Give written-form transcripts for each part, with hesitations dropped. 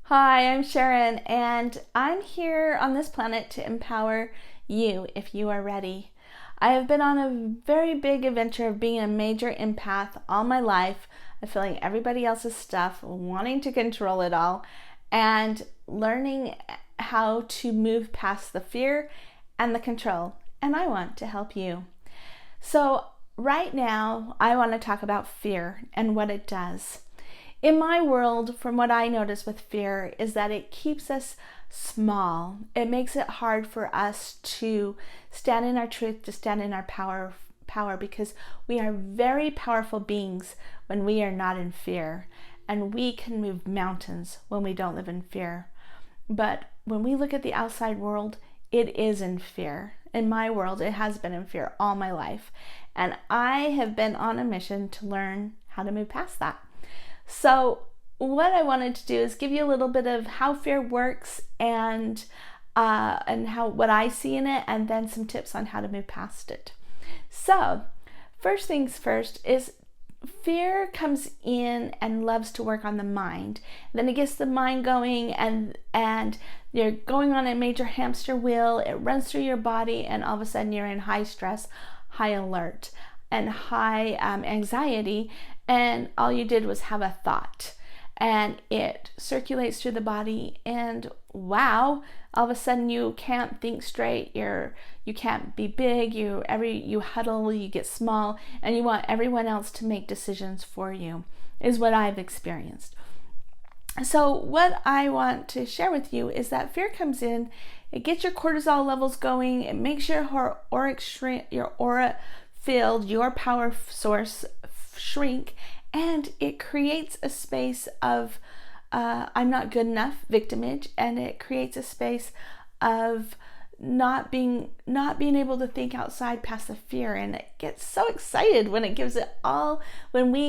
Hi, I'm Sharon, and I'm here on this planet to empower you if you are ready. I have been on a very big adventure of being a major empath all my life, of feeling everybody else's stuff, wanting to control it all, and learning how to move past the fear and the control. And I want to help you. So, right now, I want to talk about fear and what it does. In my world, from what I notice with fear, is that it keeps us small. It makes it hard for us to stand in our truth, to stand in our power, because we are very powerful beings when we are not in fear. And we can move mountains when we don't live in fear. But when we look at the outside world, it is in fear. In my world, it has been in fear all my life. And I have been on a mission to learn how to move past that. So what I wanted to do is give you a little bit of how fear works and how what I see in it, and then some tips on how to move past it. So first things first is fear comes in and loves to work on the mind. Then it gets the mind going, and you're going on a major hamster wheel. It runs through your body, and all of a sudden you're in high stress, high alert, and high anxiety, and all you did was have a thought, and it circulates through the body, and wow, all of a sudden you can't think straight. You can't be big. You huddle, you get small, and you want everyone else to make decisions for you, is what I've experienced. So what I want to share with you is that fear comes in, it gets your cortisol levels going, it makes your aura field, your power source shrink, and it creates a space of I'm not good enough victimage, and it creates a space of not being able to think outside past the fear. And it gets so excited when we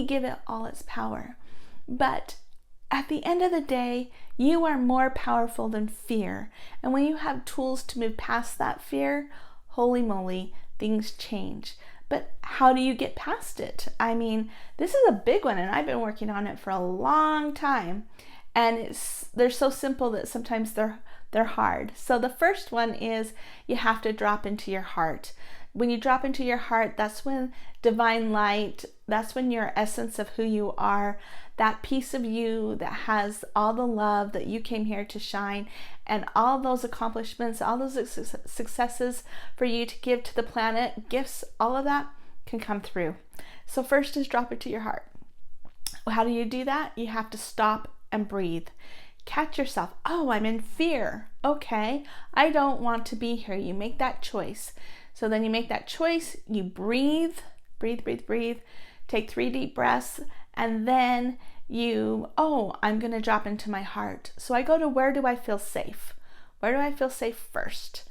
give it all its power. But at the end of the day, you are more powerful than fear. And when you have tools to move past that fear, holy moly, things change. But how do you get past it? I mean, this is a big one, and I've been working on it for a long time. And they're so simple that sometimes they're hard. So the first one is you have to drop into your heart. When you drop into your heart, that's when divine light, that's when your essence of who you are, that piece of you that has all the love that you came here to shine, and all those accomplishments, all those successes for you to give to the planet, gifts, all of that can come through. So first is drop it to your heart. How do you do that? You have to stop and breathe. Catch yourself. Oh, I'm in fear. Okay, I don't want to be here. You make that choice. So then you make that choice, you breathe, take 3 deep breaths, and then I'm going to drop into my heart. So I go to, where do I feel safe? Where do I feel safe first?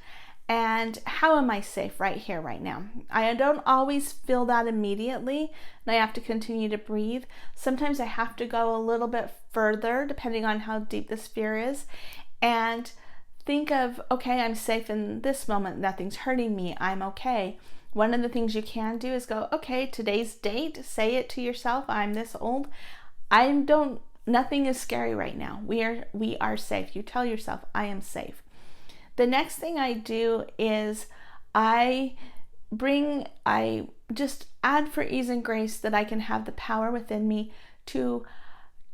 And how am I safe right here, right now? I don't always feel that immediately, and I have to continue to breathe. Sometimes I have to go a little bit further, depending on how deep this fear is, and think of, okay, I'm safe in this moment. Nothing's hurting me. I'm okay. One of the things you can do is go, okay, today's date, say it to yourself. I'm this old. Nothing is scary right now. We are safe. You tell yourself, I am safe. The next thing I do is I just add for ease and grace that I can have the power within me to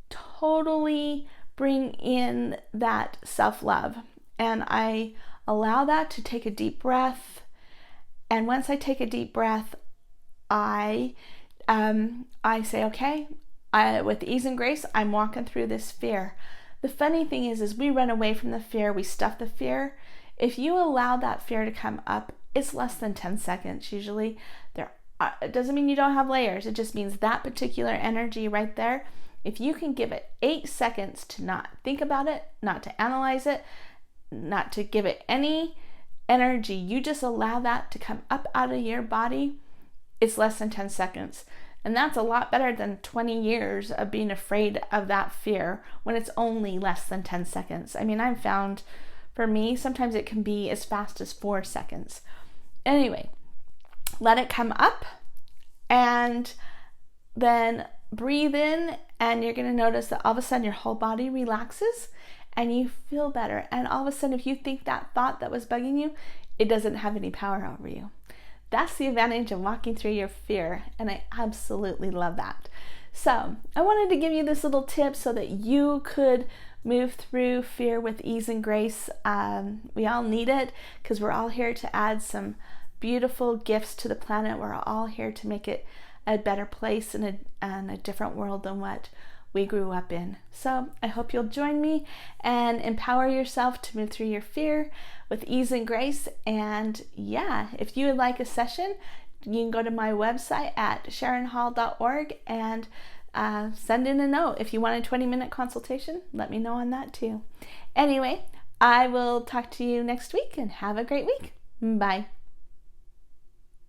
totally bring in that self-love. And I allow that to take a deep breath. And once I take a deep breath, I say, okay, with ease and grace, I'm walking through this fear. The funny thing is we run away from the fear, we stuff the fear. If you allow that fear to come up, it's less than 10 seconds usually. It doesn't mean you don't have layers. It just means that particular energy right there, if you can give it 8 seconds to not think about it, not to analyze it, not to give it any energy, you just allow that to come up out of your body, it's less than 10 seconds. And that's a lot better than 20 years of being afraid of that fear when it's only less than 10 seconds. I mean, I've found for me, sometimes it can be as fast as 4 seconds. Anyway, let it come up, and then breathe in and you're going to notice that all of a sudden your whole body relaxes and you feel better. And all of a sudden, if you think that thought that was bugging you, it doesn't have any power over you. That's the advantage of walking through your fear, and I absolutely love that. So I wanted to give you this little tip so that you could move through fear with ease and grace. We all need it because we're all here to add some beautiful gifts to the planet. We're all here to make it a better place and a different world than what we grew up in. So I hope you'll join me and empower yourself to move through your fear with ease and grace. And yeah, if you would like a session, you can go to my website at sharonhall.org and send in a note. If you want a 20-minute consultation, let me know on that too. Anyway, I will talk to you next week and have a great week. Bye.